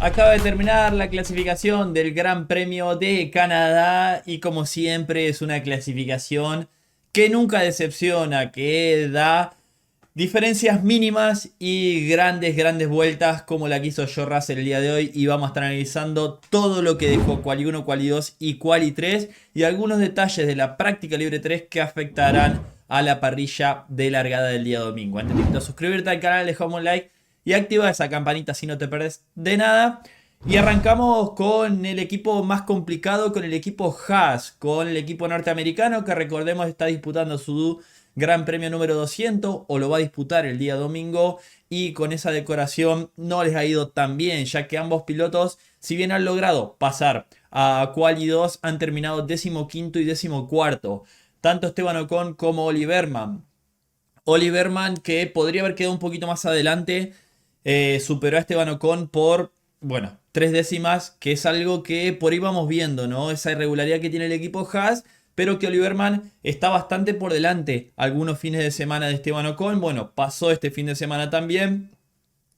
Acaba de terminar la clasificación del Gran Premio de Canadá y como siempre es una clasificación que nunca decepciona, que da diferencias mínimas y grandes vueltas como la que hizo Joe Russell el día de hoy, y vamos a estar analizando todo lo que dejó Quali 1, Quali 2 y Quali 3 y algunos detalles de la práctica libre 3 que afectarán a la parrilla de largada del día domingo. Antes te invito a suscribirte al canal, dejar un like y activa esa campanita si no te perdés de nada. Y arrancamos con el equipo más complicado, con el equipo Haas, con el equipo norteamericano que recordemos está disputando su Gran Premio número 200 o lo va a disputar el día domingo, y con esa decoración no les ha ido tan bien, ya que ambos pilotos, si bien han logrado pasar a Quali 2, han terminado 15º y 14º, tanto Esteban Ocon como Oliverman. Oliverman, que podría haber quedado un poquito más adelante, superó a Esteban Ocon por, bueno, 3 décimas, que es algo que por ahí vamos viendo, ¿no? Esa irregularidad que tiene el equipo Haas, pero que Oliverman está bastante por delante algunos fines de semana de Esteban Ocon. Bueno, pasó este fin de semana también.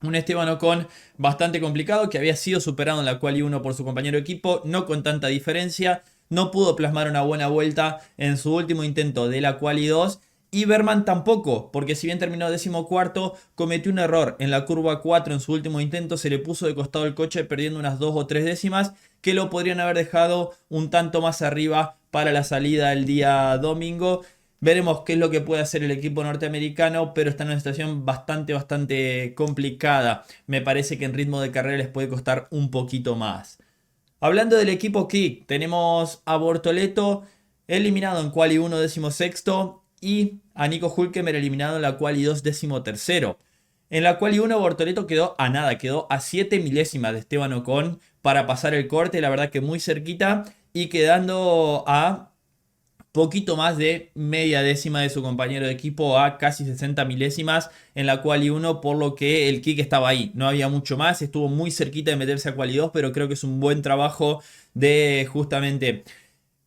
Un Esteban Ocon bastante complicado, que había sido superado en la Quali 1 por su compañero de equipo, no con tanta diferencia. No pudo plasmar una buena vuelta en su último intento de la Quali 2. Y Berman tampoco, porque si bien terminó 14º, cometió un error en la curva 4 en su último intento, se le puso de costado el coche perdiendo unas 2 o 3 décimas que lo podrían haber dejado un tanto más arriba para la salida el día domingo. Veremos qué es lo que puede hacer el equipo norteamericano, pero está en una situación bastante complicada. Me parece que en ritmo de carrera les puede costar un poquito más. Hablando del equipo Kick, tenemos a Bortoleto eliminado en Quali 1 16º y a Nico Hülkenberg eliminado en la Quali 2 13º. En la Quali 1 Bortoleto quedó a nada, quedó a 7 milésimas de Esteban Ocon para pasar el corte, la verdad que muy cerquita, y quedando a poquito más de media décima de su compañero de equipo, a casi 60 milésimas en la Quali 1, por lo que el kick estaba ahí, no había mucho más, estuvo muy cerquita de meterse a Quali 2, pero creo que es un buen trabajo de justamente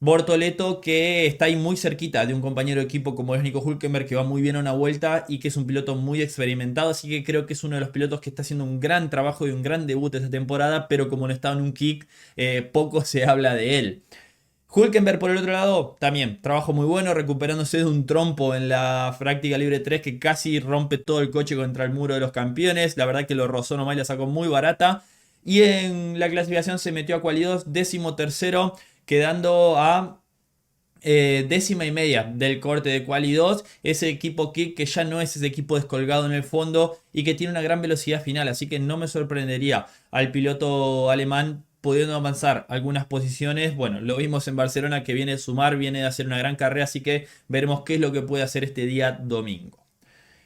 Bortoleto, que está ahí muy cerquita de un compañero de equipo como es Nico Hülkenberg, que va muy bien a una vuelta y que es un piloto muy experimentado, así que creo que es uno de los pilotos que está haciendo un gran trabajo y un gran debut esta temporada, pero como no estaba en un kick, poco se habla de él. Hülkenberg por el otro lado, también trabajo muy bueno, recuperándose de un trompo en la práctica libre 3 que casi rompe todo el coche contra el muro de los campeones. La verdad que lo rozó nomás y la sacó muy barata. Y en la clasificación se metió a Quali 2, 13º, quedando a décima y media del corte de Quali 2. Ese equipo Kick que ya no es ese equipo descolgado en el fondo y que tiene una gran velocidad final, así que no me sorprendería al piloto alemán pudiendo avanzar algunas posiciones. Bueno, lo vimos en Barcelona, que viene de sumar, viene de hacer una gran carrera, así que veremos qué es lo que puede hacer este día domingo.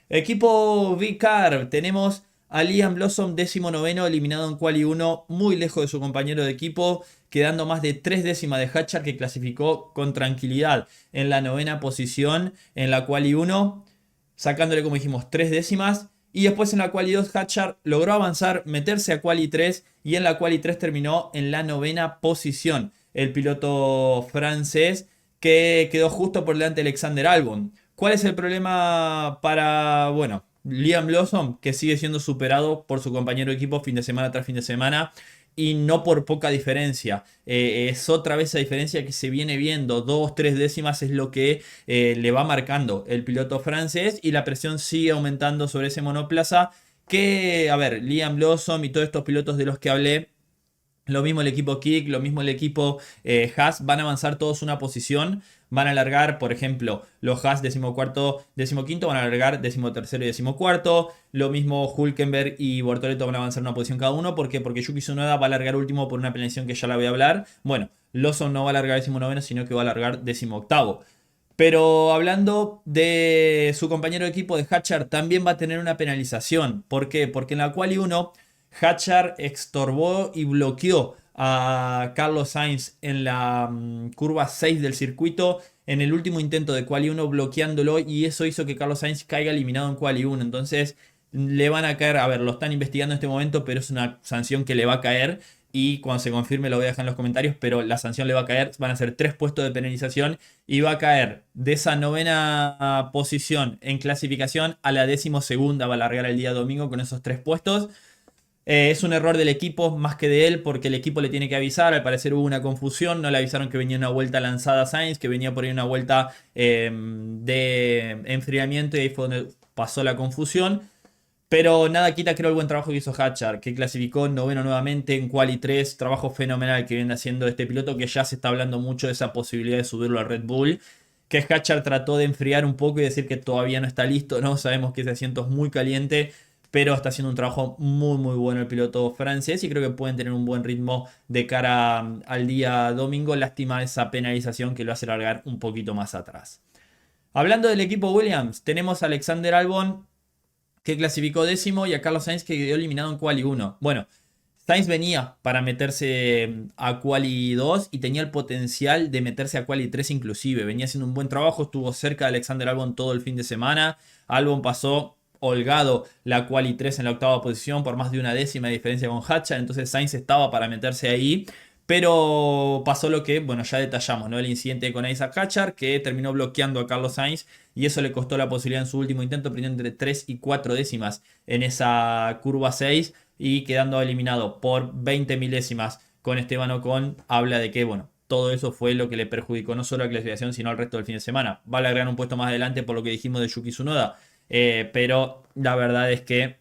Equipo V-Car, tenemos a Liam Blossom 19º, eliminado en Quali 1, muy lejos de su compañero de equipo, quedando más de 3 décimas de Hatchard, que clasificó con tranquilidad en la novena posición en la Quali 1, sacándole, como dijimos, 3 décimas. Y después en la Quali 2 Hatchard logró avanzar, meterse a Quali 3, y en la Quali 3 terminó en la novena posición el piloto francés, que quedó justo por delante de Alexander Albon. ¿Cuál es el problema para, bueno, Liam Lawson? Que sigue siendo superado por su compañero de equipo fin de semana tras fin de semana, y no por poca diferencia. Es otra vez esa diferencia que se viene viendo, 2-3 décimas es lo que le va marcando el piloto francés, y la presión sigue aumentando sobre ese monoplaza que, a ver, Liam Lawson y todos estos pilotos de los que hablé, lo mismo el equipo Kick, lo mismo el equipo Haas, van a avanzar todos una posición. Van a alargar, por ejemplo, los Haas 14º, 15º, van a alargar 13º y 14º. Lo mismo Hülkenberg y Bortoleto van a avanzar una posición cada uno. ¿Por qué? Porque Yuki Tsunoda va a alargar último por una penalización que ya la voy a hablar. Bueno, Lawson no va a alargar 19º, sino que va a alargar 18º. Pero hablando de su compañero de equipo de Hatchard, también va a tener una penalización. ¿Por qué? Porque en la Quali 1 Hatchard estorbó y bloqueó a Carlos Sainz en la curva 6 del circuito en el último intento de Quali 1, bloqueándolo, y eso hizo que Carlos Sainz caiga eliminado en Quali 1. Entonces le van a caer, a ver, lo están investigando en este momento, pero es una sanción que le va a caer, y cuando se confirme lo voy a dejar en los comentarios, pero la sanción le va a caer, van a ser 3 puestos de penalización, y va a caer de esa novena posición en clasificación a la 12ª, va a largar el día domingo con esos 3 puestos. Es un error del equipo más que de él, porque el equipo le tiene que avisar. Al parecer hubo una confusión, no le avisaron que venía una vuelta lanzada a Sainz, que venía por ahí una vuelta de enfriamiento, y ahí fue donde pasó la confusión. Pero nada quita, creo, el buen trabajo que hizo Hatchard, que clasificó noveno nuevamente en Quali 3. Trabajo fenomenal que viene haciendo este piloto, que ya se está hablando mucho de esa posibilidad de subirlo a Red Bull. Que Hatchard trató de enfriar un poco y decir que todavía no está listo, ¿no? Sabemos que ese asiento es muy caliente, pero está haciendo un trabajo muy muy bueno el piloto francés, y creo que pueden tener un buen ritmo de cara al día domingo. Lástima esa penalización que lo hace largar un poquito más atrás. Hablando del equipo Williams, tenemos a Alexander Albon, que clasificó décimo, y a Carlos Sainz, que quedó eliminado en Quali 1. Bueno, Sainz venía para meterse a Quali 2 y tenía el potencial de meterse a Quali 3 inclusive. Venía haciendo un buen trabajo, estuvo cerca de Alexander Albon todo el fin de semana. Albon pasó holgado la Quali 3 en la octava posición por más de una décima de diferencia con Hatcher, entonces Sainz estaba para meterse ahí. Pero pasó lo que, bueno, ya detallamos, ¿no? El incidente con Isaac Hatcher, que terminó bloqueando a Carlos Sainz, y eso le costó la posibilidad en su último intento, perdiendo entre 3 y 4 décimas en esa curva 6 y quedando eliminado por 20 milésimas con Esteban Ocon. Habla de que, bueno, todo eso fue lo que le perjudicó no solo a la clasificación, sino al resto del fin de semana. Vale agregar un puesto más adelante por lo que dijimos de Yuki Tsunoda, pero la verdad es que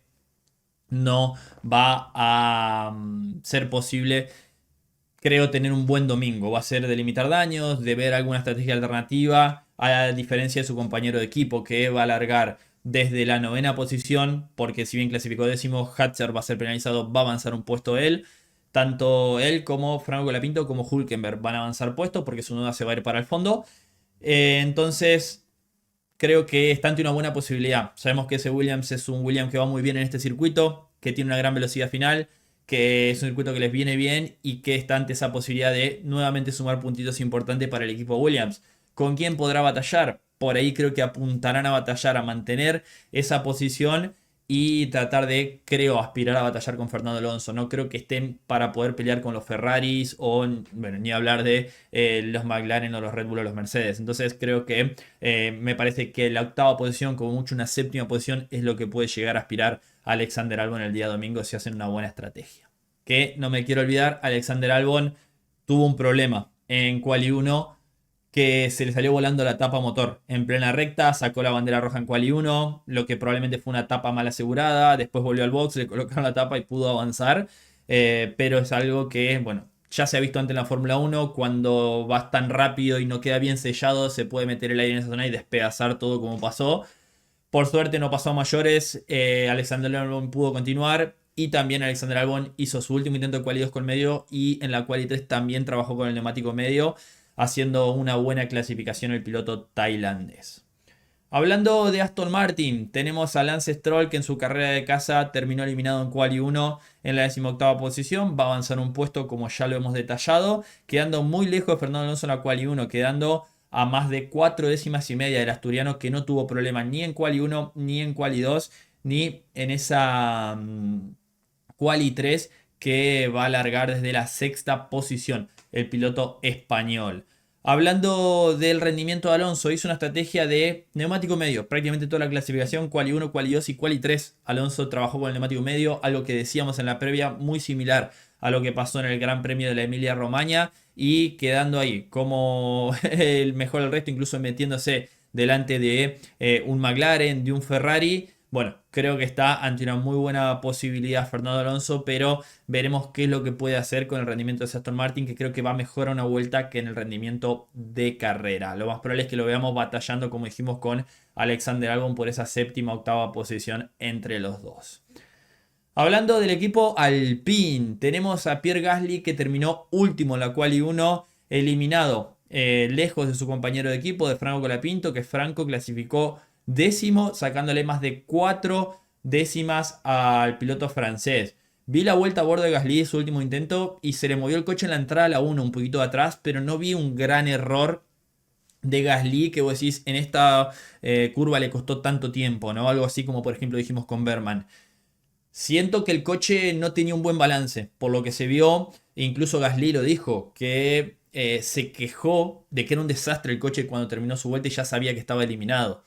no va a ser posible, creo, tener un buen domingo. Va a ser de limitar daños, de ver alguna estrategia alternativa, a diferencia de su compañero de equipo, que va a largar desde la novena posición, porque si bien clasificó décimo, Hatcher va a ser penalizado, va a avanzar un puesto él. Tanto él como Franco Colapinto como Hülkenberg van a avanzar puestos, porque su noda se va a ir para el fondo. Entonces, creo que está ante una buena posibilidad. Sabemos que ese Williams es un Williams que va muy bien en este circuito, que tiene una gran velocidad final, que es un circuito que les viene bien, y que está ante esa posibilidad de nuevamente sumar puntitos importantes para el equipo Williams. ¿Con quién podrá batallar? Por ahí creo que apuntarán a batallar, a mantener esa posición y tratar de, creo, aspirar a batallar con Fernando Alonso. No creo que estén para poder pelear con los Ferraris o, bueno, ni hablar de los McLaren o los Red Bull o los Mercedes. Entonces creo que me parece que la octava posición, como mucho una séptima posición, es lo que puede llegar a aspirar Alexander Albon el día domingo si hacen una buena estrategia. Que no me quiero olvidar, Alexander Albon tuvo un problema en Quali 1, que se le salió volando la tapa motor en plena recta, sacó la bandera roja en Quali 1, lo que probablemente fue una tapa mal asegurada. Después volvió al box, le colocaron la tapa y pudo avanzar. Pero es algo que, bueno, ya se ha visto antes en la Fórmula 1, cuando vas tan rápido y no queda bien sellado, se puede meter el aire en esa zona y despedazar todo, como pasó. Por suerte no pasó a mayores, Alexander Albon pudo continuar, y también Alexander Albon hizo su último intento de Quali 2 con medio, y en la Quali 3 también trabajó con el neumático medio, haciendo una buena clasificación el piloto tailandés. Hablando de Aston Martin, tenemos a Lance Stroll, que en su carrera de casa terminó eliminado en Quali 1 en la 18ª posición. Va a avanzar un puesto, como ya lo hemos detallado, quedando muy lejos de Fernando Alonso en la Quali 1, quedando a más de 4 décimas y media del asturiano, que no tuvo problema ni en Quali 1, ni en Quali 2, ni en esa Quali 3, que va a largar desde la sexta posición el piloto español. Hablando del rendimiento de Alonso, hizo una estrategia de neumático medio. Prácticamente toda la clasificación, Quali 1, Quali 2 y Quali 3, Alonso trabajó con el neumático medio, algo que decíamos en la previa, muy similar a lo que pasó en el Gran Premio de la Emilia-Romagna, y quedando ahí como el mejor del resto, incluso metiéndose delante de un McLaren, de un Ferrari. Bueno, creo que está ante una muy buena posibilidad Fernando Alonso, pero veremos qué es lo que puede hacer con el rendimiento de Aston Martin, que creo que va mejor a una vuelta que en el rendimiento de carrera. Lo más probable es que lo veamos batallando, como dijimos, con Alexander Albon por esa séptima octava posición entre los dos. Hablando del equipo Alpine, tenemos a Pierre Gasly, que terminó último en la Quali 1, eliminado lejos de su compañero de equipo, de Franco Colapinto, que Franco clasificó décimo, sacándole más de 4 décimas al piloto francés. Vi la vuelta a bordo de Gasly en su último intento y se le movió el coche en la entrada a la 1 un poquito de atrás, pero no vi un gran error de Gasly que vos decís en esta curva le costó tanto tiempo, ¿no? Algo así como por ejemplo dijimos con Berman. Siento que el coche no tenía un buen balance, por lo que se vio. Incluso Gasly lo dijo, que se quejó de que era un desastre el coche cuando terminó su vuelta y ya sabía que estaba eliminado.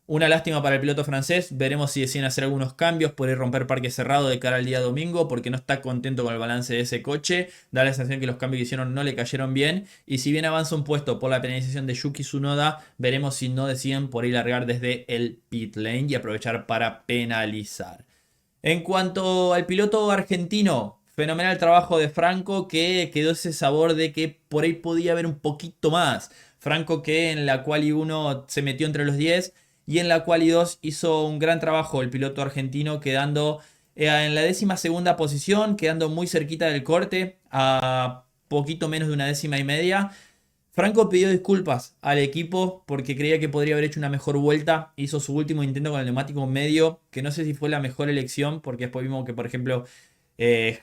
Una lástima para el piloto francés, veremos si deciden hacer algunos cambios, poder romper parque cerrado de cara al día domingo, porque no está contento con el balance de ese coche, da la sensación que los cambios que hicieron no le cayeron bien, y si bien avanza un puesto por la penalización de Yuki Tsunoda, veremos si no deciden por ir largar desde el pit lane y aprovechar para penalizar. En cuanto al piloto argentino, fenomenal trabajo de Franco, que quedó ese sabor de que por ahí podía haber un poquito más. Franco que en la quali 1 se metió entre los 10 y en la quali 2 hizo un gran trabajo el piloto argentino, quedando en la 12ª posición, quedando muy cerquita del corte, a poquito menos de una 10ª y media. Franco pidió disculpas al equipo porque creía que podría haber hecho una mejor vuelta. Hizo su último intento con el neumático medio, que no sé si fue la mejor elección, porque después vimos que, por ejemplo,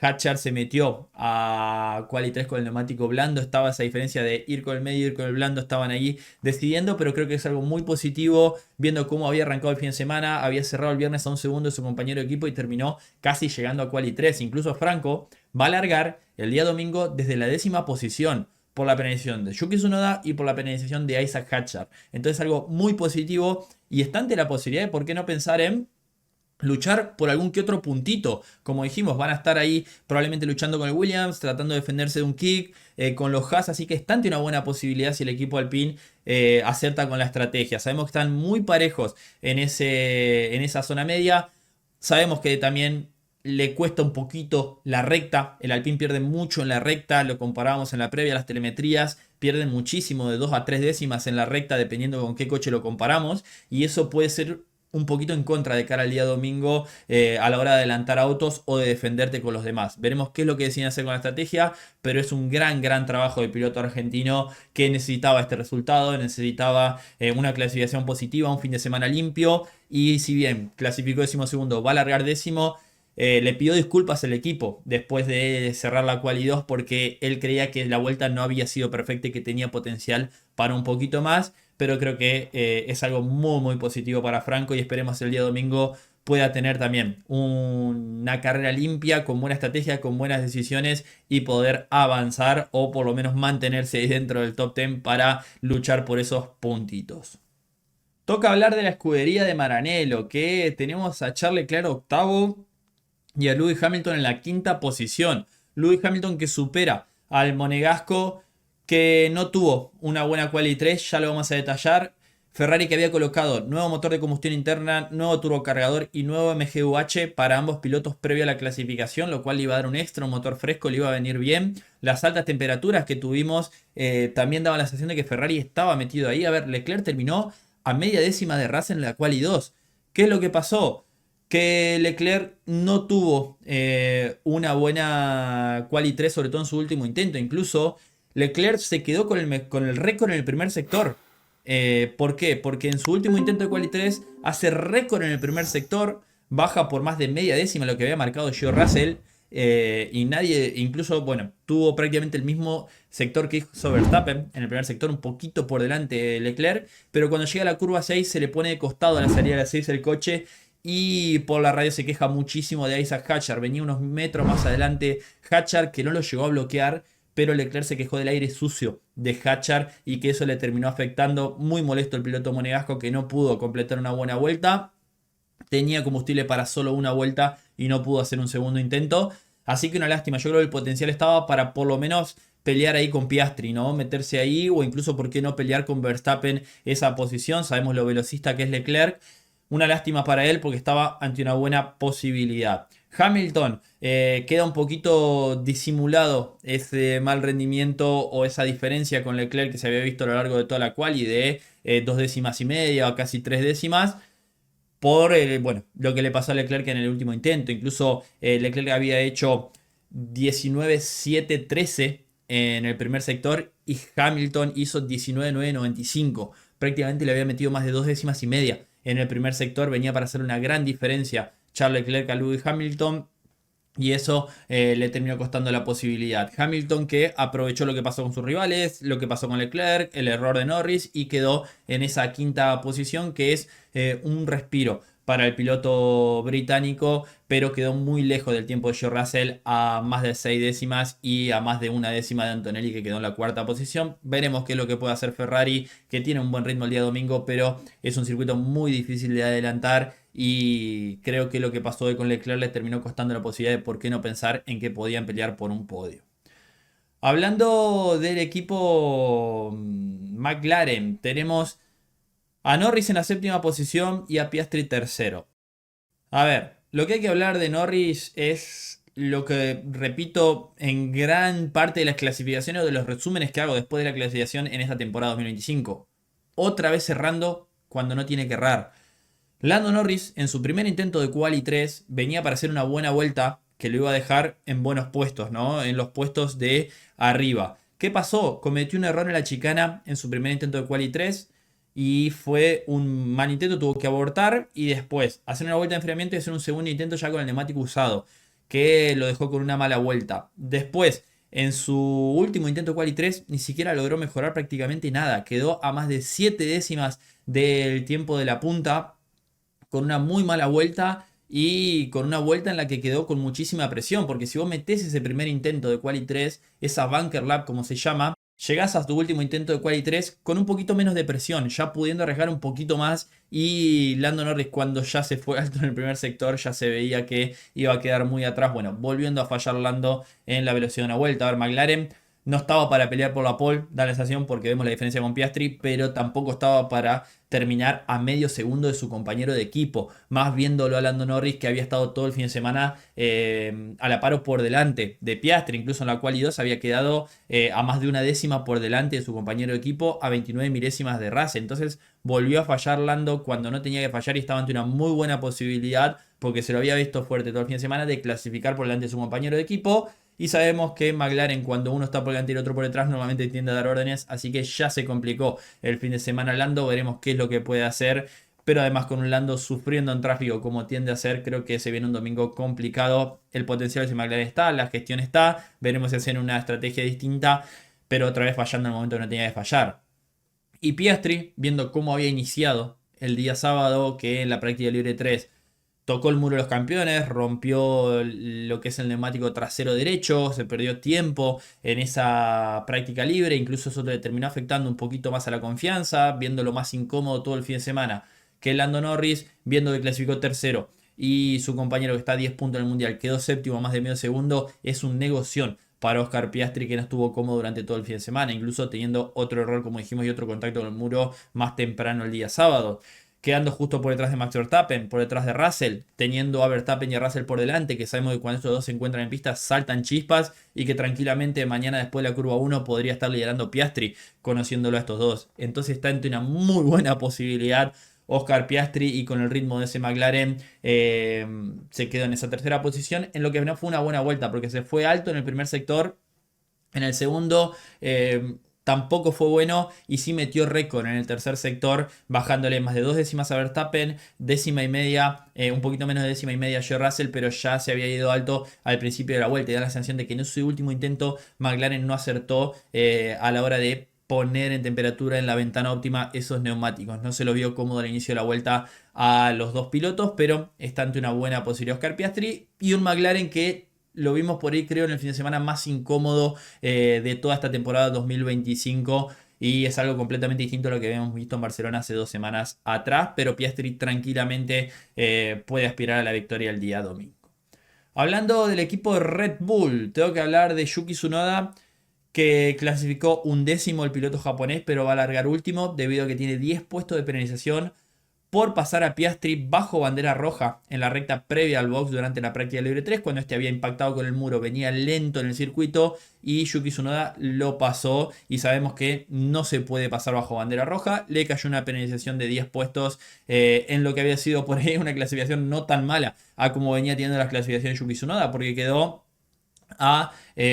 Hatcher se metió a Quali 3 con el neumático blando. Estaba esa diferencia de ir con el medio y ir con el blando. Estaban allí decidiendo, pero creo que es algo muy positivo, viendo cómo había arrancado el fin de semana. Había cerrado el viernes a un segundo de su compañero de equipo y terminó casi llegando a Quali 3. Incluso Franco va a largar el día domingo desde la 10ª posición, por la penalización de Yuki Tsunoda y por la penalización de Isaac Hatcher. Entonces algo muy positivo y está ante la posibilidad de por qué no pensar en luchar por algún que otro puntito. Como dijimos, van a estar ahí probablemente luchando con el Williams, tratando de defenderse de un kick, con los Haas, así que está ante una buena posibilidad si el equipo Alpine acerta con la estrategia. Sabemos que están muy parejos en esa zona media. Sabemos que también le cuesta un poquito la recta. El Alpine pierde mucho en la recta. Lo comparábamos en la previa, las telemetrías pierden muchísimo, de 2 a 3 décimas en la recta, dependiendo con qué coche lo comparamos. Y eso puede ser un poquito en contra de cara al día domingo, a la hora de adelantar autos o de defenderte con los demás. Veremos qué es lo que deciden hacer con la estrategia, pero es un gran trabajo del piloto argentino, que necesitaba este resultado, necesitaba una clasificación positiva, un fin de semana limpio, y si bien clasificó 12º, va a largar 10º. Le pidió disculpas al equipo después de cerrar la quali 2, porque él creía que la vuelta no había sido perfecta y que tenía potencial para un poquito más, pero creo que es algo muy positivo para Franco, y esperemos el día domingo pueda tener también una carrera limpia, con buena estrategia, con buenas decisiones, y poder avanzar o por lo menos mantenerse dentro del top 10 para luchar por esos puntitos. Toca hablar de la escudería de Maranello, que tenemos a Charles Leclerc octavo y a Lewis Hamilton en la 5ª posición. Lewis Hamilton que supera al monegasco, que no tuvo una buena quali 3, ya lo vamos a detallar. Ferrari, que había colocado nuevo motor de combustión interna, nuevo turbocargador y nuevo MGU-H para ambos pilotos previo a la clasificación, lo cual le iba a dar un extra, un motor fresco, le iba a venir bien. Las altas temperaturas que tuvimos también daban la sensación de que Ferrari estaba metido ahí. A ver, Leclerc terminó a media décima de Russell en la quali 2. ¿Qué es lo que pasó? Que Leclerc no tuvo una buena quali 3, sobre todo en su último intento. Incluso Leclerc se quedó con el récord en el primer sector. ¿Por qué? Porque en su último intento de quali 3 hace récord en el primer sector, baja por más de media décima lo que había marcado George Russell. Y nadie, incluso, bueno, tuvo prácticamente el mismo sector que hizo Verstappen en el primer sector, un poquito por delante de Leclerc, pero cuando llega a la curva 6 se le pone de costado a la salida de la 6 el coche, y por la radio se queja muchísimo de Isaac Hatcher. Venía unos metros más adelante Hatcher, que no lo llegó a bloquear, pero Leclerc se quejó del aire sucio de Hatcher y que eso le terminó afectando. Muy molesto el piloto monegasco, que no pudo completar una buena vuelta. Tenía combustible para solo una vuelta y no pudo hacer un segundo intento. Así que una lástima. Yo creo que el potencial estaba para por lo menos pelear ahí con Piastri, ¿no? Meterse ahí, o incluso por qué no pelear con Verstappen esa posición. Sabemos lo velocista que es Leclerc. Una lástima para él porque estaba ante una buena posibilidad. Hamilton, queda un poquito disimulado ese mal rendimiento o esa diferencia con Leclerc que se había visto a lo largo de toda la quali, de 2 décimas y media o casi 3 décimas, por bueno, lo que le pasó a Leclerc en el último intento. Incluso Leclerc había hecho 19.713 en el primer sector y Hamilton hizo 19.995. Prácticamente le había metido más de 2 décimas y media en el primer sector. Venía para hacer una gran diferencia Charles Leclerc a Lewis Hamilton, y eso le terminó costando la posibilidad. Hamilton, que aprovechó lo que pasó con sus rivales, lo que pasó con Leclerc, el error de Norris, y quedó en esa 5ª posición, que es un respiro para el piloto británico, pero quedó muy lejos del tiempo de George Russell, a más de 6 décimas y a más de una décima de Antonelli, que quedó en la cuarta posición. Veremos qué es lo que puede hacer Ferrari, que tiene un buen ritmo el día domingo, pero es un circuito muy difícil de adelantar y creo que lo que pasó hoy con Leclerc les terminó costando la posibilidad de por qué no pensar en que podían pelear por un podio. Hablando del equipo McLaren, tenemos a Norris en la séptima posición y a Piastri tercero. A ver, lo que hay que hablar de Norris es lo que repito en gran parte de las clasificaciones o de los resúmenes que hago después de la clasificación en esta temporada 2025. Otra vez cerrando cuando no tiene que errar. Lando Norris en su primer intento de Quali 3 venía para hacer una buena vuelta que lo iba a dejar en buenos puestos, ¿no? En los puestos de arriba. ¿Qué pasó? Cometió un error en la chicana en su primer intento de Quali 3 y fue un mal intento, tuvo que abortar y después hacer una vuelta de enfriamiento y hacer un segundo intento ya con el neumático usado, que lo dejó con una mala vuelta. Después, en su último intento de Quali 3 ni siquiera logró mejorar prácticamente nada, quedó a más de 7 décimas del tiempo de la punta, con una muy mala vuelta y con una vuelta en la que quedó con muchísima presión, porque si vos metés ese primer intento de Quali 3, esa bunker lap como se llama, llegás a tu último intento de Quali 3 con un poquito menos de presión, ya pudiendo arriesgar un poquito más, y Lando Norris cuando ya se fue alto en el primer sector ya se veía que iba a quedar muy atrás, bueno, volviendo a fallar Lando en la velocidad de una vuelta. A ver, McLaren no estaba para pelear por la pole, da la sensación porque vemos la diferencia con Piastri, pero tampoco estaba para terminar a medio segundo de su compañero de equipo, más viéndolo a Lando Norris, que había estado todo el fin de semana a la par o por delante de Piastri, incluso en la quali 2 había quedado a más de una décima por delante de su compañero de equipo, a 29 milésimas de Russell. Entonces volvió a fallar Lando cuando no tenía que fallar y estaba ante una muy buena posibilidad, porque se lo había visto fuerte todo el fin de semana, de clasificar por delante de su compañero de equipo. Y sabemos que McLaren, cuando uno está por delante y el otro por detrás, normalmente tiende a dar órdenes, así que ya se complicó el fin de semana Lando. Veremos qué es lo que puede hacer, pero además con un Lando sufriendo en tráfico como tiende a ser, creo que se viene un domingo complicado. El potencial de McLaren está, la gestión está, veremos si hacen una estrategia distinta, pero otra vez fallando en el momento que no tenía que fallar. Y Piastri, viendo cómo había iniciado el día sábado, que en la práctica libre 3 tocó el muro de los campeones, rompió lo que es el neumático trasero derecho, se perdió tiempo en esa práctica libre, incluso eso le terminó afectando un poquito más a la confianza, viéndolo más incómodo todo el fin de semana que Lando Norris, viendo que clasificó tercero y su compañero que está a 10 puntos en el mundial quedó séptimo a más de medio segundo. Es un negoción para Oscar Piastri, que no estuvo cómodo durante todo el fin de semana, incluso teniendo otro error, como dijimos, y otro contacto con el muro más temprano el día sábado, quedando justo por detrás de Max Verstappen, por detrás de Russell, teniendo a Verstappen y a Russell por delante, que sabemos que cuando estos dos se encuentran en pista saltan chispas y que tranquilamente mañana después de la curva 1 podría estar liderando Piastri, conociéndolo a estos dos. Entonces está ante una muy buena posibilidad Oscar Piastri, y con el ritmo de ese McLaren se quedó en esa tercera posición, en lo que no fue una buena vuelta porque se fue alto en el primer sector. En el segundo tampoco fue bueno y sí metió récord en el tercer sector, bajándole más de 2 décimas a Verstappen, décima y media, un poquito menos de décima y media a George Russell, pero ya se había ido alto al principio de la vuelta y da la sensación de que en su último intento McLaren no acertó a la hora de poner en temperatura en la ventana óptima esos neumáticos. No se lo vio cómodo al inicio de la vuelta a los dos pilotos, pero está ante una buena posibilidad Oscar Piastri y un McLaren que lo vimos por ahí, creo, en el fin de semana más incómodo de toda esta temporada 2025. Y es algo completamente distinto a lo que habíamos visto en Barcelona hace 2 semanas atrás. Pero Piastri tranquilamente puede aspirar a la victoria el día domingo. Hablando del equipo de Red Bull, tengo que hablar de Yuki Tsunoda, que clasificó 11º el piloto japonés, pero va a largar último debido a que tiene 10 puestos de penalización por pasar a Piastri bajo bandera roja en la recta previa al box durante la práctica libre 3, cuando este había impactado con el muro, venía lento en el circuito y Yuki Tsunoda lo pasó, y sabemos que no se puede pasar bajo bandera roja. Le cayó una penalización de 10 puestos en lo que había sido por ahí una clasificación no tan mala a como venía teniendo la clasificación Yuki Tsunoda, porque quedó a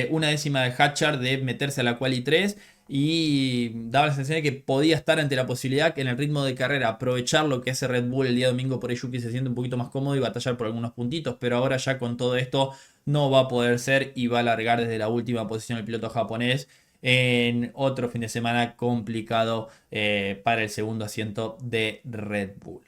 una décima de Hatchard de meterse a la quali 3 y daba la sensación de que podía estar ante la posibilidad que en el ritmo de carrera aprovechar lo que hace Red Bull el día domingo. Por ahí Yuki se siente un poquito más cómodo y batallar por algunos puntitos, pero ahora ya con todo esto no va a poder ser y va a largar desde la última posición el piloto japonés en otro fin de semana complicado para el segundo asiento de Red Bull.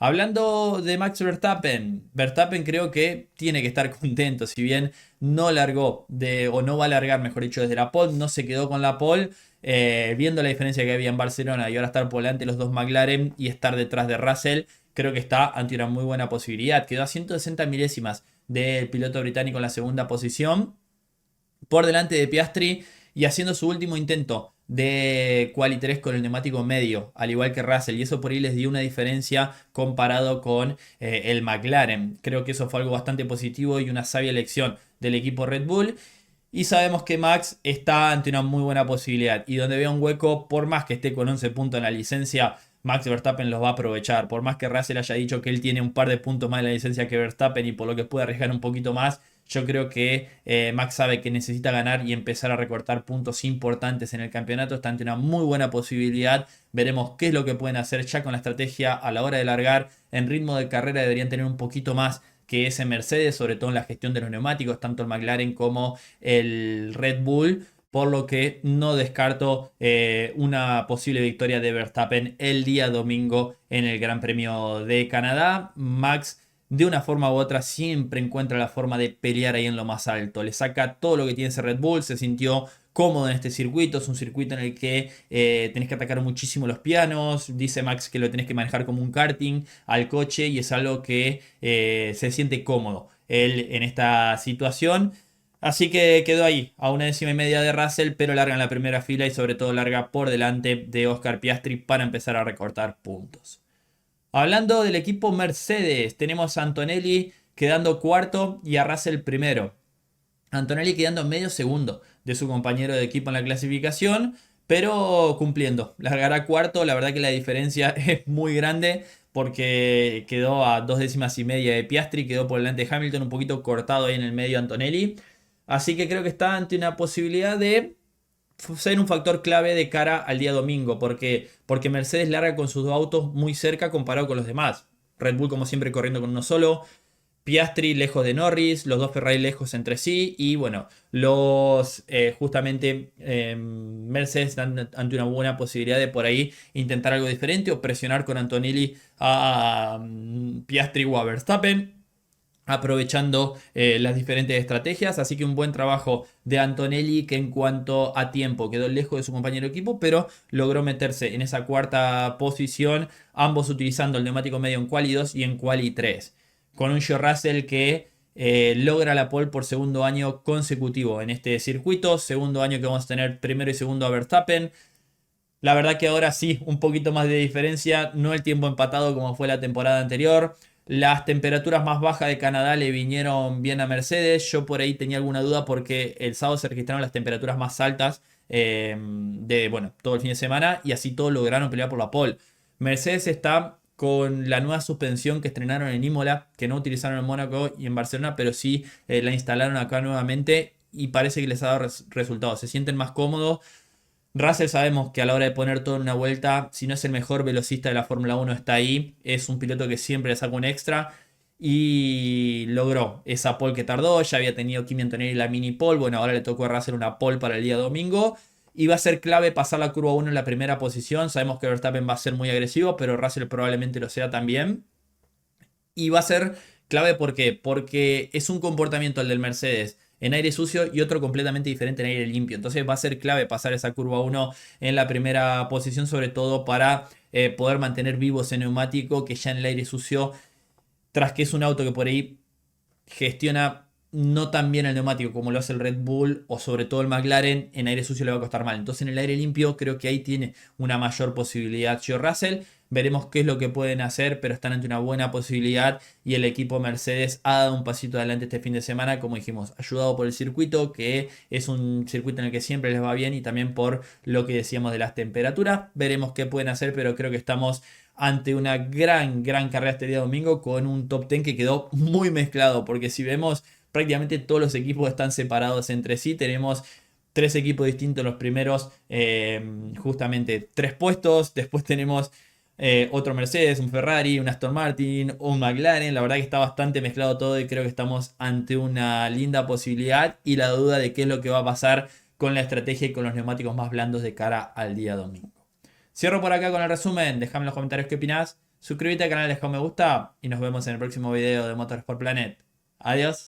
Hablando de Max Verstappen, Verstappen creo que tiene que estar contento, si bien no largó o no va a largar, mejor dicho, desde la pole, no se quedó con la pole, viendo la diferencia que había en Barcelona y ahora estar por delante de los dos McLaren y estar detrás de Russell, creo que está ante una muy buena posibilidad. Quedó a 160 milésimas del piloto británico en la segunda posición, por delante de Piastri y haciendo su último intento de quali 3 con el neumático medio, al igual que Russell, y eso por ahí les dio una diferencia comparado con el McLaren. Creo que eso fue algo bastante positivo y una sabia elección del equipo Red Bull. Y sabemos que Max está ante una muy buena posibilidad. Y donde vea un hueco, por más que esté con 11 puntos en la licencia, Max Verstappen los va a aprovechar. Por más que Russell haya dicho que él tiene un par de puntos más en la licencia que Verstappen y por lo que puede arriesgar un poquito más, yo creo que Max sabe que necesita ganar y empezar a recortar puntos importantes en el campeonato. Está ante una muy buena posibilidad. Veremos qué es lo que pueden hacer ya con la estrategia a la hora de largar. En ritmo de carrera deberían tener un poquito más que ese Mercedes, sobre todo en la gestión de los neumáticos, tanto el McLaren como el Red Bull, por lo que no descarto una posible victoria de Verstappen el día domingo en el Gran Premio de Canadá. Max, de una forma u otra, siempre encuentra la forma de pelear ahí en lo más alto. Le saca todo lo que tiene ese Red Bull, se sintió cómodo en este circuito. Es un circuito en el que tenés que atacar muchísimo los pianos. Dice Max que lo tenés que manejar como un karting al coche y es algo que se siente cómodo él en esta situación. Así que quedó ahí, a una décima y media de Russell, pero larga en la primera fila y sobre todo larga por delante de Oscar Piastri para empezar a recortar puntos. Hablando del equipo Mercedes, tenemos a Antonelli quedando cuarto y a Russell primero. Antonelli quedando medio segundo de su compañero de equipo en la clasificación, pero cumpliendo. Largará cuarto, la verdad que la diferencia es muy grande porque quedó a 2 décimas y media de Piastri, quedó por delante de Hamilton, un poquito cortado ahí en el medio Antonelli. Así que creo que está ante una posibilidad de ser un factor clave de cara al día domingo, porque Mercedes larga con sus dos autos muy cerca comparado con los demás. Red Bull como siempre corriendo con uno solo, Piastri lejos de Norris, los dos Ferrari lejos entre sí y bueno, los justamente Mercedes están ante una buena posibilidad de por ahí intentar algo diferente o presionar con Antonelli a Piastri o a Verstappen, aprovechando las diferentes estrategias. Así que un buen trabajo de Antonelli, que en cuanto a tiempo quedó lejos de su compañero de equipo, pero logró meterse en esa cuarta posición, ambos utilizando el neumático medio en quali 2 y en quali 3, con un George Russell que logra la pole por segundo año consecutivo en este circuito, segundo año que vamos a tener primero y segundo a Verstappen. La verdad que ahora sí, un poquito más de diferencia, no el tiempo empatado como fue la temporada anterior. Las temperaturas más bajas de Canadá le vinieron bien a Mercedes. Yo por ahí tenía alguna duda porque el sábado se registraron las temperaturas más altas de, bueno, todo el fin de semana y así todos lograron pelear por la pole. Mercedes está con la nueva suspensión que estrenaron en Imola, que no utilizaron en Mónaco y en Barcelona, pero sí la instalaron acá nuevamente y parece que les ha dado resultados. Se sienten más cómodos. Russell sabemos que a la hora de poner todo en una vuelta, si no es el mejor velocista de la Fórmula 1, está ahí. Es un piloto que siempre le saca un extra. Y logró esa pole que tardó. Ya había tenido Kimi Antonelli la mini pole. Bueno, ahora le tocó a Russell una pole para el día domingo. Y va a ser clave pasar la curva 1 en la primera posición. Sabemos que Verstappen va a ser muy agresivo, pero Russell probablemente lo sea también. Y va a ser clave, ¿por qué? Porque es un comportamiento el del Mercedes en aire sucio y otro completamente diferente en aire limpio. Entonces va a ser clave pasar esa curva 1 en la primera posición, sobre todo para poder mantener vivo ese neumático que ya en el aire sucio, tras que es un auto que por ahí gestiona no tan bien el neumático como lo hace el Red Bull o sobre todo el McLaren, en aire sucio le va a costar mal. Entonces en el aire limpio creo que ahí tiene una mayor posibilidad George Russell. Veremos qué es lo que pueden hacer, pero están ante una buena posibilidad y el equipo Mercedes ha dado un pasito adelante este fin de semana, como dijimos, ayudado por el circuito, que es un circuito en el que siempre les va bien y también por lo que decíamos de las temperaturas. Veremos qué pueden hacer, pero creo que estamos ante una gran carrera este día domingo con un top 10 que quedó muy mezclado, porque si vemos prácticamente todos los equipos están separados entre sí, tenemos tres equipos distintos en los primeros justamente tres puestos, después tenemos otro Mercedes, un Ferrari, un Aston Martin, un McLaren. La verdad que está bastante mezclado todo y creo que estamos ante una linda posibilidad y la duda de qué es lo que va a pasar con la estrategia y con los neumáticos más blandos de cara al día domingo. Cierro por acá con el resumen, déjame en los comentarios qué opinás. suscríbete al canal, deja un me gusta y nos vemos en el próximo video de Motorsport Planet. Adiós.